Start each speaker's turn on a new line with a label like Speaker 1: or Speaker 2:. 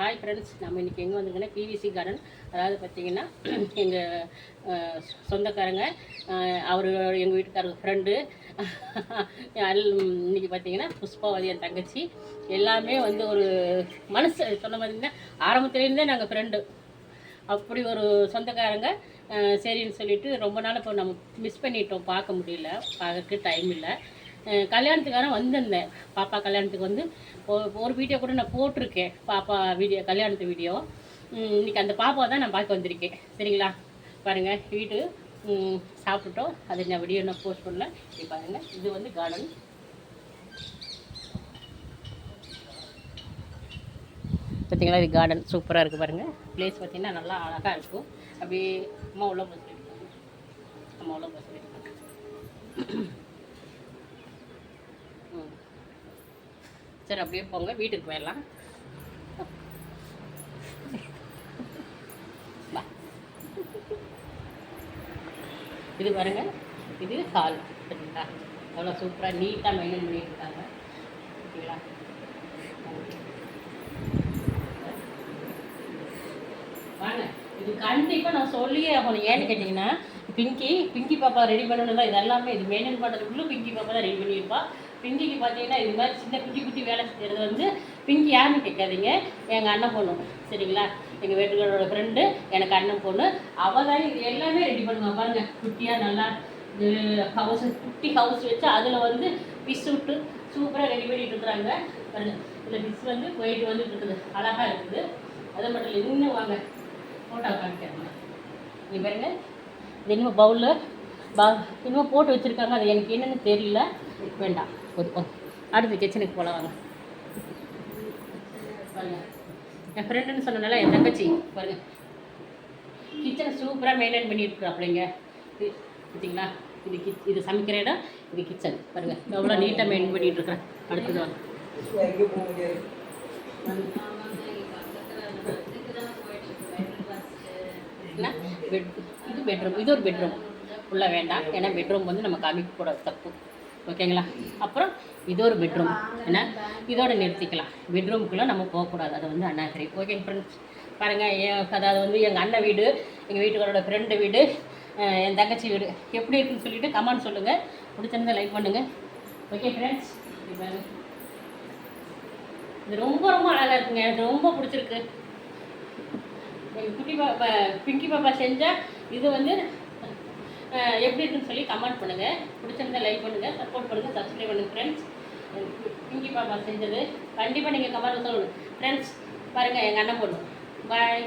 Speaker 1: Hi friends, நம்ம இன்றைக்கி எங்கே வந்துருக்கோன்னா பிவிசி கார்டன். அதாவது பார்த்திங்கன்னா எங்கள் சொந்தக்காரங்க, அவர் எங்கள் வீட்டுக்காரங்க ஃப்ரெண்டு. இன்றைக்கி பார்த்திங்கன்னா புஷ்பாவதி என் தங்கச்சி எல்லாமே வந்து ஒரு மனசு சொன்ன மாதிரிங்கன்னா ஆரம்பத்துலேருந்தே நாங்கள் ஃப்ரெண்டு. அப்படி ஒரு சொந்தக்காரங்க. சரின்னு சொல்லிவிட்டு ரொம்ப நாள் இப்போ நம்ம மிஸ் பண்ணிட்டோம், பார்க்க முடியல, பார்க்கறதுக்கு டைம் இல்லை. கல்யாணத்துக்காக வந்திருந்தேன். பாப்பா கல்யாணத்துக்கு வந்து ஒரு வீடியோ கூட நான் போட்டிருக்கேன், பாப்பா வீடியோ, கல்யாணத்து வீடியோ. இன்றைக்கி அந்த பாப்பாவை தான் நான் பார்க்க வந்திருக்கேன். சரிங்களா, பாருங்கள். வீட்டு சாப்பிட்டுட்டோம், அது நான் வீடியோ நான் போஸ்ட் பண்ணல. இப்படி பாருங்கள், இது வந்து கார்டன். பார்த்தீங்களா, இது கார்டன் சூப்பராக இருக்குது பாருங்கள். பிளேஸ் பார்த்திங்கன்னா நல்லா அழகாக இருக்கும். அப்படியே அம்மா உள்ள போய் சொல்லியிருக்காங்க, அம்மா உள்ள போய் சொல்லியிருக்காங்க. சரி, அப்படியே போங்க, வீட்டுக்கு போயிடலாம். இது பாருங்கள், இது ஹால். சரிங்களா, எவ்வளோ சூப்பராக நீட்டாக மெயின்டைன் பண்ணிட்டு இருக்காங்க. ஓகேங்களா, வாங்க. இது கண்டிப்பாக நான் சொல்லியே ஆகணும். ஏன்னு கேட்டிங்கன்னா, பிங்கி பாப்பா ரெடி பண்ணணும் தான். இது எல்லாமே இது மெயின்டைன் பண்ணுறதுக்குள்ளே பிங்கி பாப்பா தான் ரெடி பண்ணியிருப்பா. பிங்கிக்கு பார்த்தீங்கன்னா இது மாதிரி சின்ன குட்டி வேலை செய்கிறது வந்து பிங்கி யாருன்னு கேட்காதீங்க, எங்கள் அண்ணன் பொண்ணு. சரிங்களா, எங்கள் வீட்டுக்காரோட ஃப்ரெண்டு, எனக்கு அண்ணன் பொண்ணு. அவள் தான் இது எல்லாமே ரெடி பண்ணுவாங்க. பாருங்கள், குட்டியாக நல்லா ஹவுஸ், குட்டி ஹவுஸ் வச்சு அதில் வந்து ஃபிஷ் விட்டு சூப்பராக ரெடி பண்ணிட்டு இருக்கிறாங்க. பாருங்கள், இந்த ஃபிஷ் வந்து போயிட்டு வந்துட்டு இருக்குது, அழகாக இருக்குது. அது மட்டும் இல்லை, இன்னும் வாங்க ஃபோட்டோ காமிக்கிறாங்க. நீ பாருங்க, இது இன்னும் பவுலில் இன்னும் போட்டு வச்சுருக்காங்க. அது எனக்கு என்னென்னு தெரியல, வேண்டாம். அடுத்து கிச்சனுக்கு போகலாம் வாங்க. பாருங்க, என் ஃப்ரெண்டுன்னு சொன்னனால என் தங்கச்சி பாருங்க, கிச்சனை சூப்பராக மெயின்டைன் பண்ணியிருக்கிறாப்பிள்ளைங்க. பார்த்தீங்களா, இது சமைக்கிற இடம், இது கிச்சன். பாருங்கள், எவ்வளோ நீட்டாக மெயின்டைன் பண்ணிகிட்டு இருக்கிறேன். அடுத்தது வாங்க. இது பெட்ரூம், இது ஒரு பெட்ரூம். உள்ளே வேண்டாம், ஏன்னா பெட்ரூம் வந்து நம்ம காமிக்கக்கூடாது, தப்பு. ஓகேங்களா, அப்புறம் இது ஒரு பெட்ரூம். ஏன்னா இதோட நிறுத்திக்கலாம், பெட்ரூமுக்குள்ளே நம்ம போகக்கூடாது, அது வந்து அண்ணாதிரி. ஓகேங்க ஃப்ரெண்ட்ஸ், பாருங்கள். அதாவது வந்து எங்கள் அண்ணன் வீடு, எங்கள் வீட்டுக்காரோட ஃப்ரெண்டு வீடு, என் தங்கச்சி வீடு எப்படி இருக்குன்னு சொல்லிவிட்டு கமெண்ட் சொல்லுங்கள். பிடிச்சிருந்தா லைக் பண்ணுங்கள். ஓகே ஃப்ரெண்ட்ஸ், இது ரொம்ப அழகாக இருக்குங்க, எனக்கு ரொம்ப பிடிச்சிருக்கு. எங்கள் பிங்கி பாப்பா செஞ்சால் இது வந்து எப்படி இருக்குன்னு சொல்லி கமெண்ட் பண்ணுங்கள். பிடிச்சிருந்தா லைக் பண்ணுங்கள், சப்போர்ட் பண்ணுங்கள், சப்ஸ்கிரைப் பண்ணுங்கள் ஃப்ரெண்ட்ஸ். பிங்கி பாப்பா செஞ்சது கண்டிப்பாக நீங்கள் கமெண்ட் சொல்லணும் ஃப்ரெண்ட்ஸ். பாருங்கள், எங்கள் அண்ணன் பொண்ணு. பாய்.